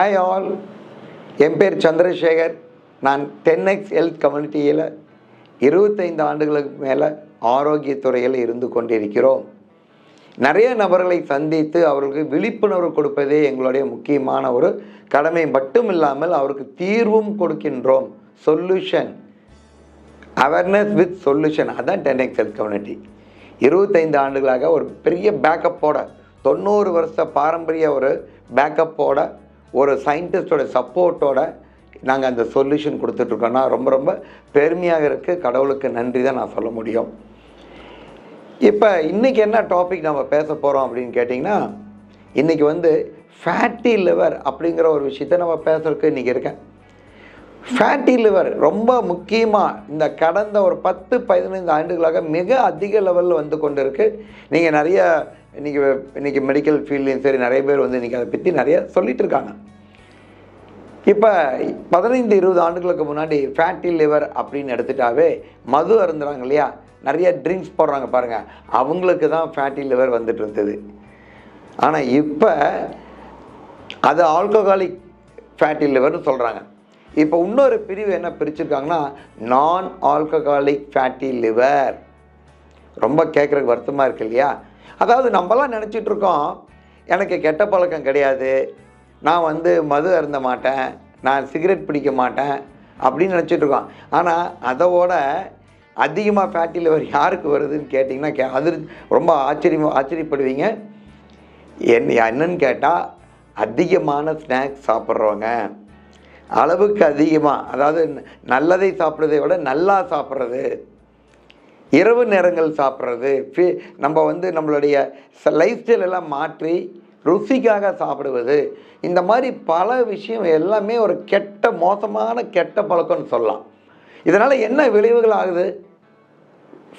Hi all, என் பேர் சந்திரசேகர். நான் 10X health கம்யூனிட்டியில் 25 ஆண்டுகளுக்கு மேலே ஆரோக்கியத்துறையில் இருந்து கொண்டிருக்கிறோம். நிறைய நபர்களை சந்தித்து அவர்களுக்கு விழிப்புணர்வு கொடுப்பதே எங்களுடைய முக்கியமான ஒரு கடமை மட்டும் இல்லாமல் அவருக்கு தீர்வும் கொடுக்கின்றோம். சொல்யூஷன், அவேர்னஸ் வித் சொல்யூஷன், அதுதான் 10X ஹெல்த் கம்யூனிட்டி. 25 ஆண்டுகளாக ஒரு பெரிய பேக்கப்போட, 90 வருஷ பாரம்பரிய ஒரு பேக்கப்போட, ஒரு சயின்டிஸ்டோட சப்போர்ட்டோட நாங்கள் அந்த சொல்யூஷன் கொடுத்துட்ருக்கோன்னா ரொம்ப ரொம்ப பெருமையாக இருக்குது. கடவுளுக்கு நன்றி தான் நான் சொல்ல முடியும். இப்போ இன்றைக்கி என்ன டாபிக் நம்ம பேச போகிறோம் அப்படின்னு கேட்டிங்கன்னா, இன்றைக்கி ஃபேட்டி லிவர் அப்படிங்கிற ஒரு விஷயத்தை நம்ம பேசுறதுக்கு இன்றைக்கி இருக்கேன். ஃபேட்டி லிவர் ரொம்ப முக்கியமாக இந்த கடந்த ஒரு 10-15 ஆண்டுகளாக மிக அதிக லெவலில் வந்து கொண்டு இருக்குது. நீங்கள் நிறைய இன்றைக்கி மெடிக்கல் ஃபீல்ட்லேயும் சரி நிறைய பேர் இன்றைக்கி அதை பற்றி நிறைய சொல்லிகிட்டு இருக்காங்க. இப்போ 15-20 ஆண்டுகளுக்கு முன்னாடி ஃபேட்டி லிவர் அப்படின்னு எடுத்துட்டாவே மது அருந்துறாங்க இல்லையா, நிறைய ட்ரிங்க்ஸ் போடுறாங்க பாருங்கள், அவங்களுக்கு தான் ஃபேட்டி லிவர் வந்துட்டு இருந்தது. ஆனால் இப்போ அது ஆல்கஹாலிக் ஃபேட்டி லிவர்னு சொல்கிறாங்க. இப்போ இன்னொரு பிரிவு என்ன பிரிச்சுருக்காங்கன்னா நான் ஆல்கஹாலிக் ஃபேட்டி லிவர். ரொம்ப கேட்குறதுக்கு வருத்தமாக இருக்கு இல்லையா? அதாவது நம்மலாம் நினச்சிட்ருக்கோம், எனக்கு கெட்ட பழக்கம் கிடையாது, நான் மது அருந்த மாட்டேன், நான் சிகரெட் பிடிக்க மாட்டேன் அப்படின்னு நினச்சிட்ருக்கோம். ஆனால் அதோட அதிகமாக ஃபேட்டி லிவர் யாருக்கு வருதுன்னு கேட்டிங்கன்னா அது ரொம்ப ஆச்சரியப்படுவீங்க. என்னன்னு கேட்டால் அதிகமான ஸ்நாக்ஸ் சாப்பிட்றவங்க, அளவுக்கு அதிகமாக, அதாவது நல்லதை சாப்பிட்றதை விட நல்லா சாப்பிட்றது, இரவு நேரங்கள் சாப்பிட்றது, நம்மளுடைய லைஃப் ஸ்டைல் எல்லாம் மாற்றி ருசிக்காக சாப்பிடுவது, இந்த மாதிரி பல விஷயம் எல்லாமே ஒரு மோசமான கெட்ட பழக்கம்னு சொல்லலாம். இதனால் என்ன விளைவுகள் ஆகுது?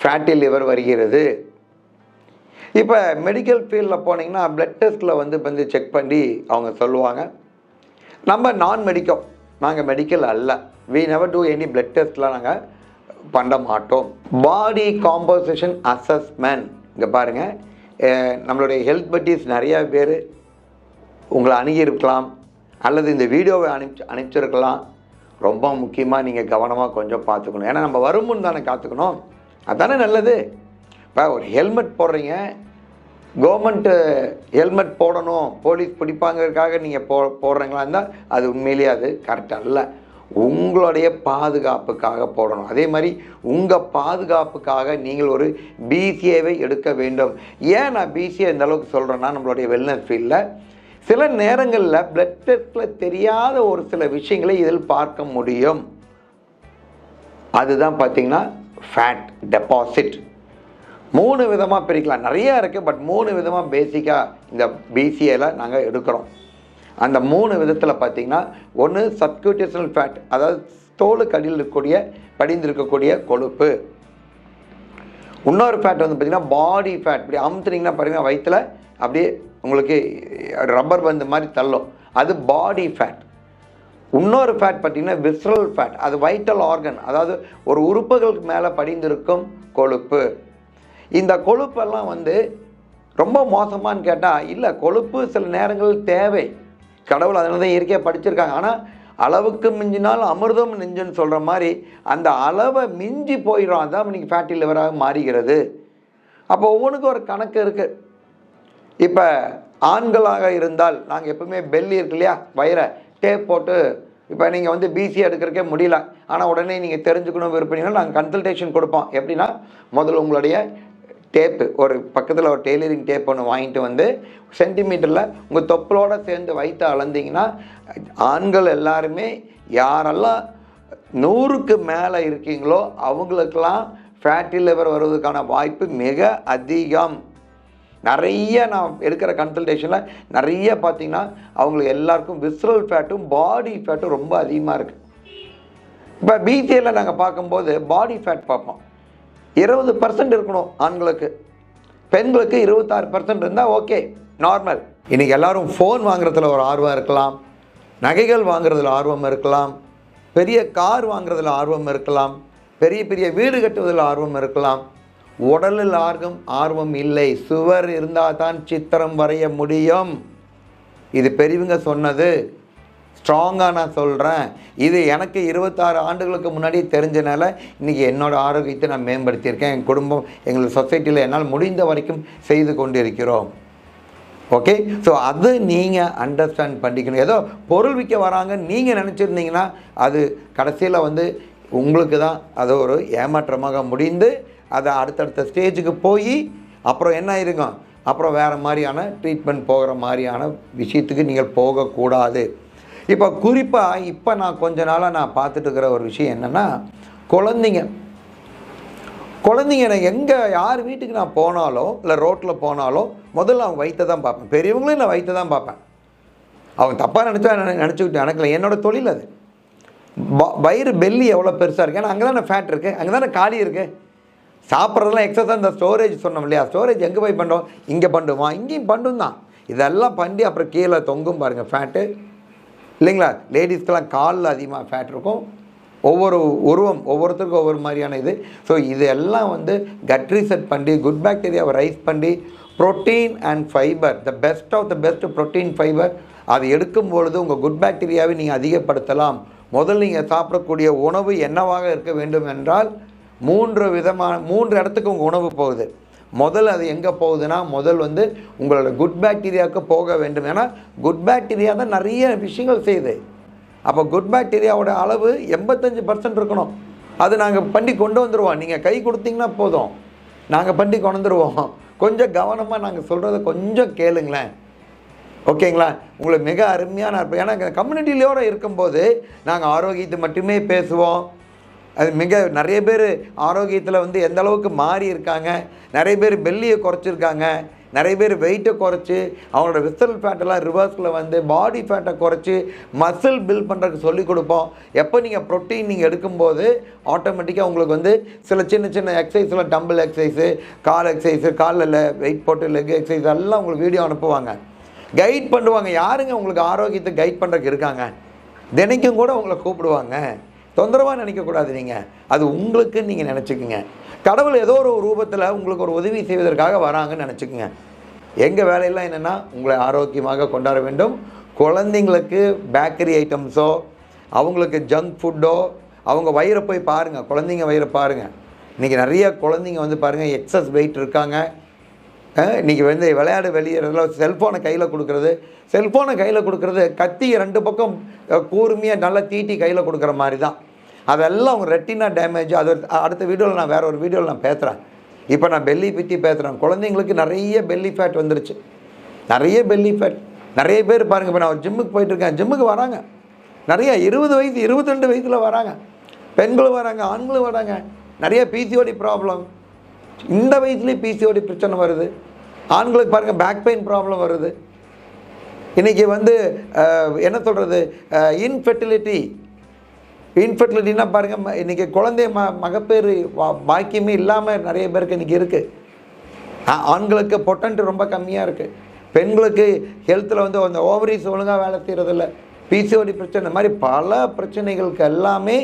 ஃபேட்டி லிவர் வருகிறது. இப்போ மெடிக்கல் ஃபீல்டில் போனீங்கன்னா பிளட் டெஸ்ட்டில் செக் பண்ணி அவங்க சொல்லுவாங்க. நம்ம நாங்கள் மெடிக்கல் அல்ல, we never do any blood டெஸ்ட்லாம் நாங்கள் பண்ண மாட்டோம். பாடி காம்போசிஷன் அசஸ்மெண்ட், இங்கே பாருங்கள், நம்மளுடைய ஹெல்த் பட்டீஸ் நிறையா பேர் உங்களை அணுகியிருக்கலாம் அல்லது இந்த வீடியோவை அனுப்பிச்சிருக்கலாம். ரொம்ப முக்கியமாக நீங்கள் கவனமாக கொஞ்சம் பார்த்துக்கணும். ஏன்னா நம்ம வருமுன்னு தானே காத்துக்கணும், அதுதானே நல்லது. இப்போ ஒரு ஹெல்மெட் போடுறீங்க, கவர்மெண்ட்டு ஹெல்மெட் போடணும், போலீஸ் பிடிப்பாங்கிறதுக்காக நீங்கள் போடுறீங்களா இருந்தால் அது உண்மையிலேயே அது கரெக்ட் அல்ல. உங்களுடைய பாதுகாப்புக்காக போடணும். அதே மாதிரி உங்கள் பாதுகாப்புக்காக நீங்கள் ஒரு பிசிஏவை எடுக்க வேண்டும். ஏன் நான் பிசிஏ இந்த அளவுக்கு சொல்கிறேன்னா, நம்மளுடைய வெல்னஸ் ஃபீல்டில் சில நேரங்களில் பிளட் டெஸ்ட்டில் தெரியாத ஒரு சில விஷயங்களை இதில் பார்க்க முடியும். அதுதான் பார்த்திங்கன்னா ஃபேட் டெபாசிட். 3 விதமாக பிரிக்கலாம், நிறையா இருக்குது, பட் 3 விதமாக பேசிக்காக இந்த பிசிஏல நாங்கள் எடுக்கிறோம். அந்த 3 விதத்தில் பார்த்திங்கன்னா, ஒன்று சப்க்யூட்டேஷனல் ஃபேட், அதாவது தோலுக்கு அடியில் இருக்கக்கூடிய படிந்திருக்கக்கூடிய கொழுப்பு. இன்னொரு ஃபேட் பார்த்திங்கன்னா பாடி ஃபேட். இப்படி அமுத்துனீங்கன்னா பாருங்கள், வயிற்றில் அப்படியே உங்களுக்கு ரப்பர் பந்து மாதிரி தள்ளும், அது பாடி ஃபேட். இன்னொரு ஃபேட் பார்த்திங்கன்னா விஸ்ரல் ஃபேட், அது வைட்டல் ஆர்கன், அதாவது ஒரு உறுப்புகளுக்கு மேலே படிந்திருக்கும் கொழுப்பு. இந்த கொழுப்பெல்லாம் ரொம்ப மோசமானு கேட்டால் இல்லை, கொழுப்பு சில நேரங்களில் தேவை, கடவுள் அதனால தான் இயற்கையாக படிச்சிருக்காங்க. ஆனால் அளவுக்கு மிஞ்சினால் அமிர்தம் நெஞ்சுன்னு சொல்கிற மாதிரி அந்த அளவை மிஞ்சி போயிடும், அதுதான் இன்றைக்கி ஃபேட்டி லிவராக மாறுகிறது. அப்போ ஒவ்வொன்றுக்கும் ஒரு கணக்கு இருக்குது. இப்போ ஆண்களாக இருந்தால் நாங்கள் எப்பவுமே பெல்லி இருக்கு இல்லையா, வயிறை டேப் போட்டு, இப்போ நீங்கள் பிசி எடுக்கிறக்கே முடியல, ஆனால் உடனே நீங்கள் தெரிஞ்சுக்கணும் விருப்பீங்கன்னா நாங்கள் கன்சல்டேஷன் கொடுப்போம். எப்படின்னா, முதல்ல உங்களுடைய டேப்பு, ஒரு பக்கத்தில் ஒரு டெய்லரிங் டேப் ஒன்று வாங்கிட்டு சென்டிமீட்டரில் உங்கள் தொப்பலோடு சேர்ந்து வைத்து அளந்தீங்கன்னா, ஆண்கள் எல்லாருமே யாரெல்லாம் 100க்கு மேலே இருக்கீங்களோ அவங்களுக்கெல்லாம் ஃபேட்டி லிவர் வருவதற்கான வாய்ப்பு மிக அதிகம். நிறைய நான் எடுக்கிற கன்சல்டேஷனில் நிறைய பார்த்திங்கன்னா அவங்களுக்கு எல்லாருக்கும் விஸ்ரல் ஃபேட்டும் பாடி ஃபேட்டும் ரொம்ப அதிகமாக இருக்குது. இப்போ பிசிஏல நாங்கள் பார்க்கும்போது பாடி ஃபேட் பார்ப்போம், 20% இருக்கணும் ஆண்களுக்கு, பெண்களுக்கு 26% இருந்தால் ஓகே, நார்மல். இன்றைக்கி எல்லோரும் ஃபோன் வாங்குறதுல ஒரு ஆர்வம் இருக்கலாம், நகைகள் வாங்குறதுல ஆர்வம் இருக்கலாம், பெரிய கார் வாங்குறதுல ஆர்வம் இருக்கலாம், பெரிய பெரிய வீடு கட்டுவதில் ஆர்வம் இருக்கலாம். உடலில் ஆர்வம் இல்லை, சுவர் இருந்தால் தான் சித்திரம் வரைய முடியும். இது பெரியவங்க சொன்னது. ஸ்ட்ராங்காக நான் சொல்கிறேன். இது எனக்கு 26 ஆண்டுகளுக்கு முன்னாடி தெரிஞ்சனால இன்றைக்கி என்னோடய ஆரோக்கியத்தை நான் மேம்படுத்தியிருக்கேன். என் குடும்பம், எங்கள் சொசைட்டியில் என்னால் முடிந்த வரைக்கும் செய்து கொண்டு இருக்கிறோம். ஓகே, ஸோ அது நீங்கள் அண்டர்ஸ்டாண்ட் பண்ணிக்கணும். ஏதோ பொருள் விற்க வராங்கன்னு நீங்கள் நினச்சிருந்தீங்கன்னா அது கடைசியில் வந்து உங்களுக்கு தான் அது ஒரு ஏமாற்றமாக முடிந்து அதை அடுத்தடுத்த ஸ்டேஜுக்கு போய் அப்புறம் என்ன ஆயிருங்க, அப்புறம் வேறு மாதிரியான ட்ரீட்மெண்ட் போகிற மாதிரியான விஷயத்துக்கு நீங்கள் போகக்கூடாது. இப்போ குறிப்பாக இப்போ நான் கொஞ்ச நாளாக நான் பார்த்துட்டு இருக்கிற ஒரு விஷயம் என்னென்னா, குழந்தைங்க நான் எங்கே யார் வீட்டுக்கு நான் போனாலோ இல்லை ரோட்டில் போனாலோ முதல்ல அவங்க வயிற்றை தான் பார்ப்பேன். பெரியவங்களையும் நான் வயிற்றை தான் பார்ப்பேன். அவங்க தப்பாக நினச்சிக்கிட்டு எனக்குல என்னோடய தொழில் அது. வயிறு பெல்லி எவ்வளோ பெருசாக இருக்குது, ஏன்னா அங்கே தானே ஃபேட் இருக்குது, அங்கே தானே காலி இருக்குது. சாப்பிட்றதெல்லாம் எக்ஸஸ். இந்த ஸ்டோரேஜ் சொன்னோம் இல்லையா, ஸ்டோரேஜ் எங்கே போய் பண்ணுவோம், இங்கே பண்ணுவான், இங்கேயும் பண்ணும் தான். இதெல்லாம் பண்ணி அப்புறம் கீழே தொங்கும் பாருங்கள் ஃபேட்டு இல்லைங்களா. லேடிஸ்க்கெலாம் காலில் அதிகமாக ஃபேட் இருக்கும். ஒவ்வொரு உருவம் ஒவ்வொருத்தருக்கும் ஒவ்வொரு மாதிரியான இது. ஸோ இதெல்லாம் வந்து கட் ரீசெட் பண்ணி குட் பாக்டீரியாவை ரைஸ் பண்ணி protein and fibre, the best of the best protein fibre, அது எடுக்கும் பொழுது உங்கள் குட் பாக்டீரியாவை நீங்கள் அதிகப்படுத்தலாம். முதல் நீங்கள் சாப்பிடக்கூடிய உணவு என்னவாக இருக்க வேண்டும் என்றால் 3 இடத்துக்கு உங்கள் உணவு போகுது. முதல் அது எங்கே போகுதுன்னா, முதல் வந்து உங்களோட குட் பாக்டீரியாவுக்கு போக வேண்டும். ஏன்னா குட் பாக்டீரியா தான் நிறைய விஷயங்கள் செய்யுது. அப்போ குட் பாக்டீரியாவோட அளவு 85% இருக்கணும். அது நாங்கள் பண்ணி கொண்டு வந்துடுவோம். நீங்கள் கை கொடுத்தீங்கன்னா போதும், நாங்கள் பண்ணி கொண்டு வந்துடுவோம். கொஞ்சம் கவனமாக நாங்கள் சொல்கிறத கொஞ்சம் கேளுங்களேன், ஓகேங்களா. உங்களுக்கு மிக அருமையான இருப்போம். ஏன்னா கம்யூனிட்டியோடு இருக்கும்போது நாங்கள் ஆரோக்கியத்தை மட்டுமே பேசுவோம். அது நிறைய பேர் ஆரோக்கியத்தில் வந்து எந்த அளவுக்கு மாறி இருக்காங்க. நிறைய பேர் பெல்லியை குறைச்சிருக்காங்க, நிறைய பேர் வெயிட்டை குறைச்சி அவங்களோட விசரல் ஃபேட்டெல்லாம் ரிவர்ஸில் வந்து பாடி ஃபேட்டை குறைச்சி மசில் பில்ட் பண்ணுறதுக்கு சொல்லிக் கொடுப்போம். எப்போ நீங்கள் ப்ரோட்டீன் நீங்கள் எடுக்கும்போது ஆட்டோமேட்டிக்காக உங்களுக்கு வந்து சில சின்ன எக்ஸசைஸில் டம்பிள் எக்ஸசைஸு, கால் எக்ஸசைஸு, காலில் வெயிட் போட்டு லெக் எக்ஸசைஸ் எல்லாம் உங்களுக்கு வீடியோ அனுப்புவாங்க, கைட் பண்ணுவாங்க. யாருங்க உங்களுக்கு ஆரோக்கியத்தை கைட் பண்ணுறதுக்கு இருக்காங்க? தினைக்கும் கூட உங்களை கூப்பிடுவாங்க. தொந்தரவாக நினைக்கக்கூடாது. நீங்கள் அது உங்களுக்கு நீங்கள் நினச்சிக்கோங்க. கடவுள் ஏதோ ஒரு ரூபத்தில் உங்களுக்கு ஒரு உதவி செய்வதற்காக வராங்கன்னு நினச்சிக்கோங்க. எங்கள் வேலையெல்லாம் என்னென்னா உங்களை ஆரோக்கியமாக கொண்டாட வேண்டும். குழந்தைங்களுக்கு பேக்கரி ஐட்டம்ஸோ அவங்களுக்கு ஜங்க் ஃபுட்டோ, அவங்க வயிறை போய் பாருங்கள், குழந்தைங்க வயிறை பாருங்கள். இன்றைக்கி நிறைய குழந்தைங்க வந்து பாருங்கள் எக்ஸஸ் வெயிட் இருக்காங்க. இன்றைக்கி வந்து விளையாடு வெளியேறதுல செல்ஃபோனை கையில் கொடுக்குறது கத்தி 2 பக்கம் கூர்மையாக நல்லா தீட்டி கையில் கொடுக்குற மாதிரி தான். அதெல்லாம் அவங்க ரெட்டினா டேமேஜ். அது அடுத்த வீடியோவில் நான் வேறு ஒரு வீடியோவில் நான் பேசுகிறேன். இப்போ நான் பெல்லி பற்றி பேசுகிறேன். குழந்தைங்களுக்கு நிறைய பெல்லி ஃபேட் வந்துருச்சு, நிறைய பெல்லி ஃபேட். நிறைய பேர் பாருங்கள், இப்போ நான் ஜிம்முக்கு போயிட்டுருக்கேன், ஜிம்முக்கு வராங்க நிறைய 20 வயசு 22 வயசில் வராங்க, பெண்களும் வராங்க, ஆண்களும் வராங்க. நிறைய பிசிஓடி ப்ராப்ளம், இந்த வயசுலேயே பிசிஓடி பிரச்சனை வருது. ஆண்களுக்கு பாருங்கள் பேக் பெயின் ப்ராப்ளம் வருது. இன்றைக்கி வந்து என்ன சொல்கிறது, இன்ஃபெர்டிலிட்டின்னா பாருங்கள், இன்றைக்கி குழந்தை மகப்பேறு பாக்கியமே இல்லாமல் நிறைய பேருக்கு இன்றைக்கி இருக்குது. ஆண்களுக்கு பொட்டன்ட் ரொம்ப கம்மியாக இருக்குது. பெண்களுக்கு ஹெல்த்தில் வந்து அந்த ஓவரிஸ் ஒழுங்காக வேலை செய்கிறதில்ல, பிசிஓடி பிரச்சனை, இந்த மாதிரி பல பிரச்சனைகளுக்கு எல்லாமே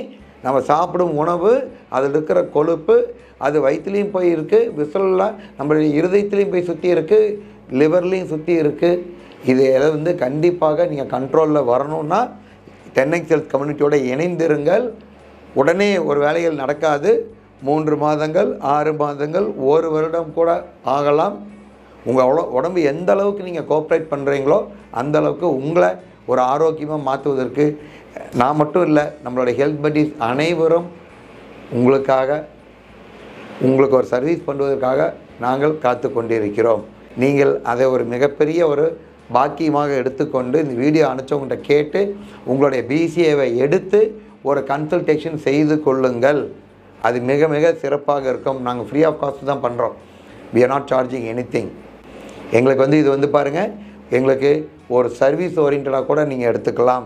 நம்ம சாப்பிடும் உணவு, அதில் இருக்கிற கொழுப்பு, அது வயிற்றுலேயும் போய் இருக்குது, விசலில் நம்மளுடைய இருதயத்துலேயும் போய் சுற்றி இருக்குது, லிவர்லேயும் சுற்றி இருக்குது. இது வந்து கண்டிப்பாக நீங்கள் கண்ட்ரோலில் வரணும்னா 10x ஹெல்த் கம்யூனிட்டியோடு இணைந்திருங்கள். உடனே ஒரு வேலைகள் நடக்காது. 3 மாதங்கள், 6 மாதங்கள், 1 வருடம் கூட ஆகலாம். உங்கள் உடம்பு எந்த அளவுக்கு நீங்கள் கோஆப்ரேட் பண்ணுறீங்களோ அந்த அளவுக்கு உங்களை ஒரு ஆரோக்கியமாக மாற்றுவதற்கு நான் மட்டும் இல்லை, நம்மளுடைய ஹெல்த் பட்டீஸ் அனைவரும் உங்களுக்கு ஒரு சர்வீஸ் பண்ணுவதற்காக நாங்கள் காத்து கொண்டிருக்கிறோம். நீங்கள் அதை ஒரு மிகப்பெரிய ஒரு பாக்கியமாக எடுத்துக்கொண்டு இந்த வீடியோ அனுப்பிச்சவங்கள்ட்ட கேட்டு உங்களுடைய பிசிஏவை எடுத்து ஒரு கன்சல்டேஷன் செய்து கொள்ளுங்கள். அது மிக மிக சிறப்பாக இருக்கும். நாங்கள் ஃப்ரீ ஆஃப் காஸ்ட் தான் பண்ணுறோம். we are not charging anything. எங்களுக்கு வந்து இது வந்து பாருங்கள், எங்களுக்கு ஒரு சர்வீஸ் ஓரியன்டாக கூட நீங்கள் எடுத்துக்கலாம்.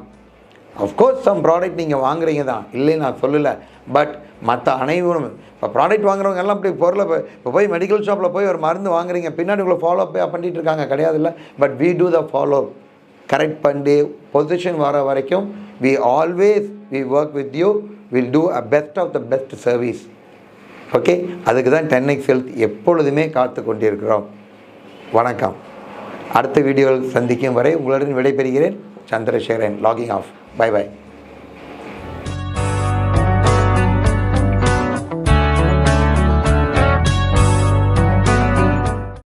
அஃப்கோர்ஸ் சம் ப்ராடக்ட் நீங்கள் வாங்குறீங்க தான், இல்லைன்னு நான் சொல்லலை. பட் மற்ற அனைவரும் இப்போ ப்ராடக்ட் வாங்குறவங்க எல்லாம் இப்படி பொருளை இப்போ போய் மெடிக்கல் ஷாப்பில் போய் ஒரு மருந்து வாங்குறீங்க, பின்னாடி உங்களை ஃபாலோ பண்ணிகிட்டு இருக்காங்க, கிடையாது இல்லை. But we do the follow, correct பண்ணி பொசிஷன் வர வரைக்கும் we work with you, we'll do a best of the best service. Okay, அதுக்கு தான் 10x ஹெல்த் எப்பொழுதுமே காத்து கொண்டிருக்கிறோம். வணக்கம். அடுத்த வீடியோவில் சந்திக்கும் வரை உங்களுடன் விடைபெறுகிறேன். Chandrasekaran, logging off. பை பாய்.